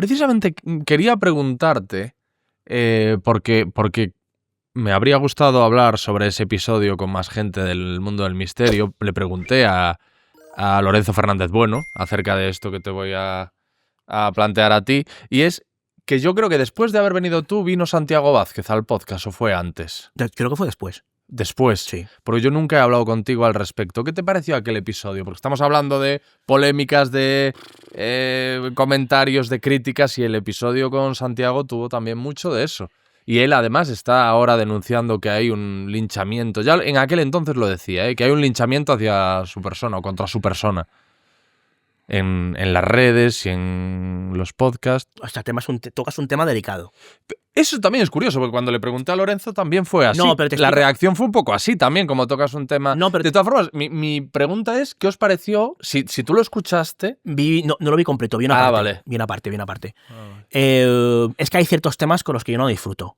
Precisamente quería preguntarte, porque me habría gustado hablar sobre ese episodio con más gente del mundo del misterio. Le pregunté a Lorenzo Fernández Bueno acerca de esto que te voy a plantear a ti, y es que yo creo que después de haber venido tú vino Santiago Vázquez al podcast, ¿o fue antes? Creo que fue después. Después, sí. Porque yo nunca he hablado contigo al respecto. ¿Qué te pareció aquel episodio? Porque estamos hablando de polémicas, de comentarios, de críticas, y el episodio con Santiago tuvo también mucho de eso. Y él además está ahora denunciando que hay un linchamiento. Ya en aquel entonces lo decía, que hay un linchamiento hacia su persona o contra su persona. En las redes y en los podcasts. O sea, tocas un tema delicado. Eso también es curioso, porque cuando le pregunté a Lorenzo también fue así. No, pero la reacción fue un poco así también, como tocas un tema. No, pero de todas formas, mi pregunta es, ¿qué os pareció? Si tú lo escuchaste... No lo vi completo, vi una parte. Vale. Vi una parte. Vale. Es que hay ciertos temas con los que yo no disfruto,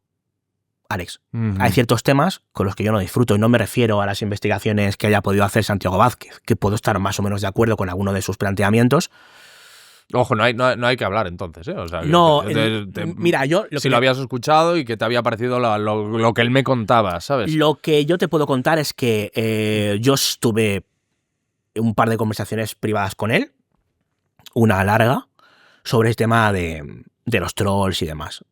Alex. Hay ciertos temas con los que yo no disfruto, y no me refiero a las investigaciones que haya podido hacer Santiago Vázquez, que puedo estar más o menos de acuerdo con alguno de sus planteamientos. Ojo, no hay que hablar entonces, ¿eh? O sea, no, mira, yo... Si lo habías escuchado y que te había parecido lo que él me contaba, ¿sabes? Lo que yo te puedo contar es que yo tuve un par de conversaciones privadas con él, una larga, sobre el tema de los trolls y demás.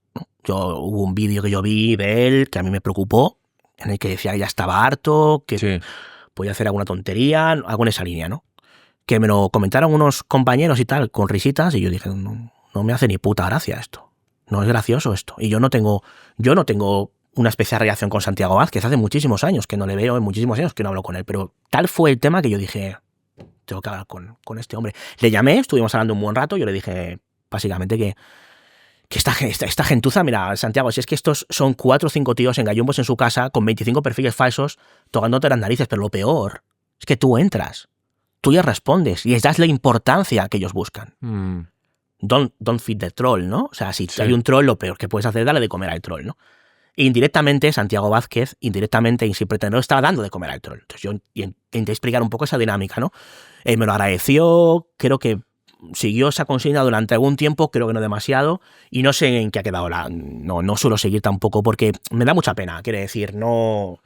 Hubo un vídeo que yo vi de él que a mí me preocupó, en el que decía que ya estaba harto, que podía hacer alguna tontería, algo en esa línea, ¿no? Que me lo comentaron unos compañeros y tal, con risitas, y yo dije, no me hace ni puta gracia esto. No es gracioso esto. Y yo no tengo una especial relación con Santiago Vázquez. Hace muchísimos años que no le veo, en muchísimos años que no hablo con él. Pero tal fue el tema que yo dije, tengo que hablar con este hombre. Le llamé, estuvimos hablando un buen rato, yo le dije básicamente que esta gentuza, mira, Santiago, si es que estos son 4 o 5 tíos en gallumbos en su casa con 25 perfiles falsos tocándote las narices, pero lo peor es que tú entras, tú ya respondes y les das la importancia que ellos buscan. Don't feed the troll, ¿no? O sea, si hay un troll, lo peor que puedes hacer es darle de comer al troll, ¿no? Indirectamente, Santiago Vázquez, y sin pretenderlo, estaba dando de comer al troll. Entonces yo intenté explicar un poco esa dinámica, ¿no? Me lo agradeció, creo que siguió esa consigna durante algún tiempo, creo que no demasiado, y no sé en qué ha quedado no suelo seguir tampoco porque me da mucha pena, quiere decir, no...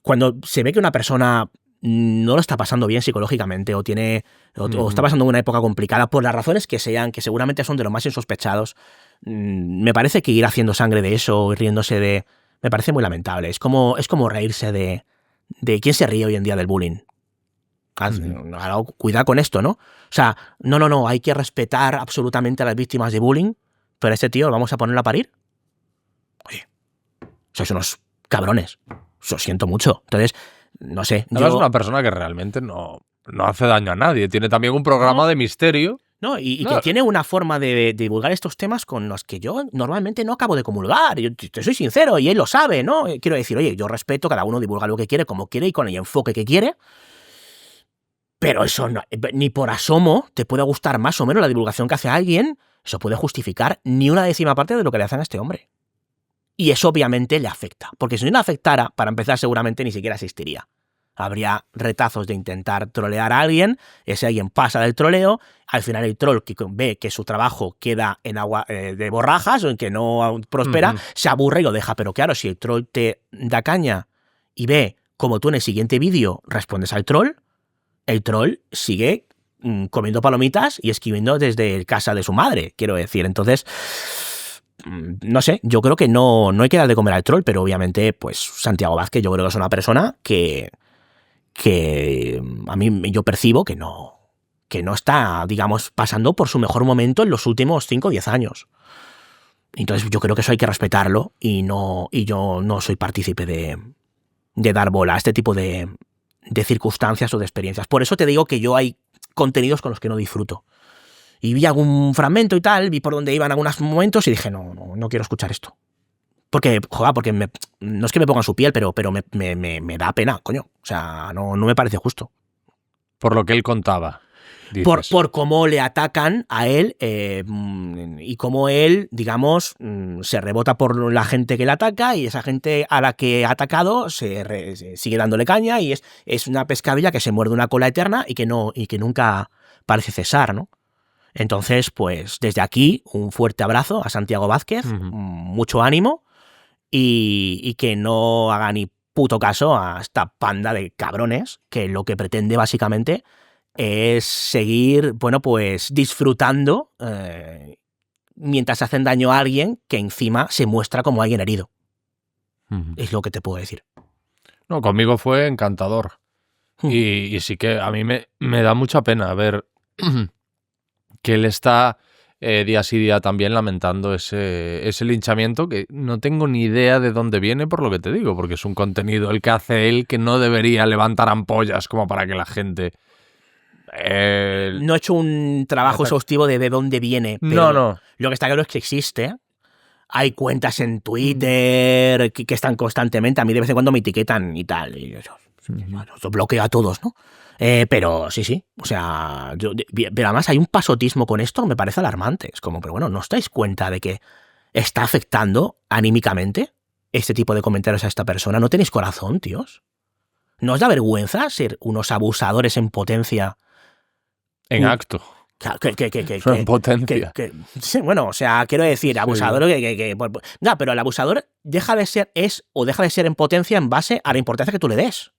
Cuando se ve que una persona no lo está pasando bien psicológicamente o está pasando una época complicada por las razones que sean, que seguramente son de los más insospechados, me parece que ir haciendo sangre de eso y riéndose me parece muy lamentable. Es como reírse de quién se ríe hoy en día del bullying. Cuidado con esto, ¿no? O sea, no, hay que respetar absolutamente a las víctimas de bullying, pero a este tío lo vamos a ponerlo a parir. Oye, sois unos cabrones. Os siento mucho. Entonces, no sé. Es una persona que realmente no hace daño a nadie. Tiene también un programa de misterio. Y que tiene una forma de divulgar estos temas con los que yo normalmente no acabo de comulgar. Yo te soy sincero, y él lo sabe, ¿no? Quiero decir, oye, yo respeto, cada uno divulga lo que quiere, como quiere y con el enfoque que quiere. Pero eso ni por asomo te puede gustar más o menos la divulgación que hace alguien. Eso puede justificar ni una décima parte de lo que le hacen a este hombre. Y eso obviamente le afecta. Porque si no le afectara, para empezar, seguramente ni siquiera existiría. Habría retazos de intentar trolear a alguien, ese alguien pasa del troleo, al final el troll que ve que su trabajo queda en agua de borrajas o en que no prospera, se aburre y lo deja. Pero claro, si el troll te da caña y ve como tú en el siguiente vídeo respondes al troll, el troll sigue comiendo palomitas y escribiendo desde casa de su madre, quiero decir. Entonces, no sé, yo creo que no hay que dar de comer al troll, pero obviamente, pues Santiago Vázquez yo creo que es una persona que a mí yo percibo que no está, digamos, pasando por su mejor momento en los últimos 5 o 10 años. Entonces yo creo que eso hay que respetarlo y yo no soy partícipe de dar bola a este tipo de circunstancias o de experiencias. Por eso te digo que yo hay contenidos con los que no disfruto. Y vi algún fragmento y tal, vi por dónde iban algunos momentos y dije, no quiero escuchar esto. Porque no es que me ponga en su piel, pero me da pena, coño. O sea, no me parece justo. Por lo que él contaba. Por cómo le atacan a él y cómo él, digamos, se rebota por la gente que le ataca y esa gente a la que ha atacado se sigue dándole caña y es una pescadilla que se muerde una cola eterna y que nunca parece cesar, ¿no? Entonces, pues desde aquí, un fuerte abrazo a Santiago Vázquez, mucho ánimo y que no haga ni puto caso a esta panda de cabrones que lo que pretende básicamente es seguir, bueno, pues disfrutando mientras hacen daño a alguien que encima se muestra como alguien herido. Es lo que te puedo decir. No, conmigo fue encantador. Y sí que a mí me da mucha pena ver que él está día sí día también lamentando ese linchamiento, que no tengo ni idea de dónde viene, por lo que te digo, porque es un contenido el que hace él que no debería levantar ampollas como para que la gente... No he hecho un trabajo exhaustivo de dónde viene, pero no. Lo que está claro es que existe. Hay cuentas en Twitter que están constantemente, a mí de vez en cuando me etiquetan y tal, y yo los bloqueo a todos, ¿no? Pero sí, o sea, pero además hay un pasotismo con esto que me parece alarmante. Es como, pero bueno, ¿no os dais cuenta de que está afectando anímicamente este tipo de comentarios a esta persona? ¿No tenéis corazón, tíos? ¿No os da vergüenza ser unos abusadores en potencia? En acto. En potencia. Sí, bueno, o sea, quiero decir, abusador no, pero el abusador deja de ser en potencia en base a la importancia que tú le des.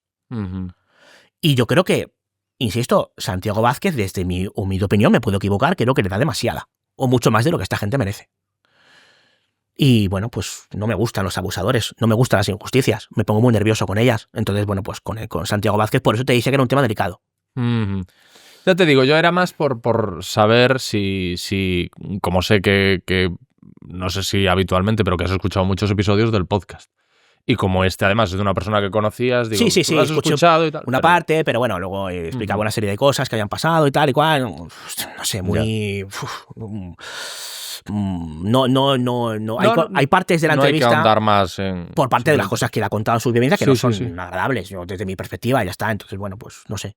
Y yo creo que, insisto, Santiago Vázquez, desde mi humilde opinión, me puedo equivocar, creo que le da demasiada. O mucho más de lo que esta gente merece. Y bueno, pues no me gustan los abusadores, no me gustan las injusticias, me pongo muy nervioso con ellas. Entonces, bueno, pues con Santiago Vázquez, por eso te dije que era un tema delicado. Ya te digo, yo era más por saber si como sé que no sé si habitualmente, pero que has escuchado muchos episodios del podcast. Y como además, es de una persona que conocías, digo, sí, lo has escuchado y tal. Una parte, pero bueno, luego explicaba una serie de cosas que habían pasado y tal y cual. No sé, muy... No. Hay partes de la entrevista... Hay que ahondar más en... Por parte de las cosas que le ha contado en su vivencia que no son agradables, desde mi perspectiva, ya está. Entonces, bueno, pues no sé.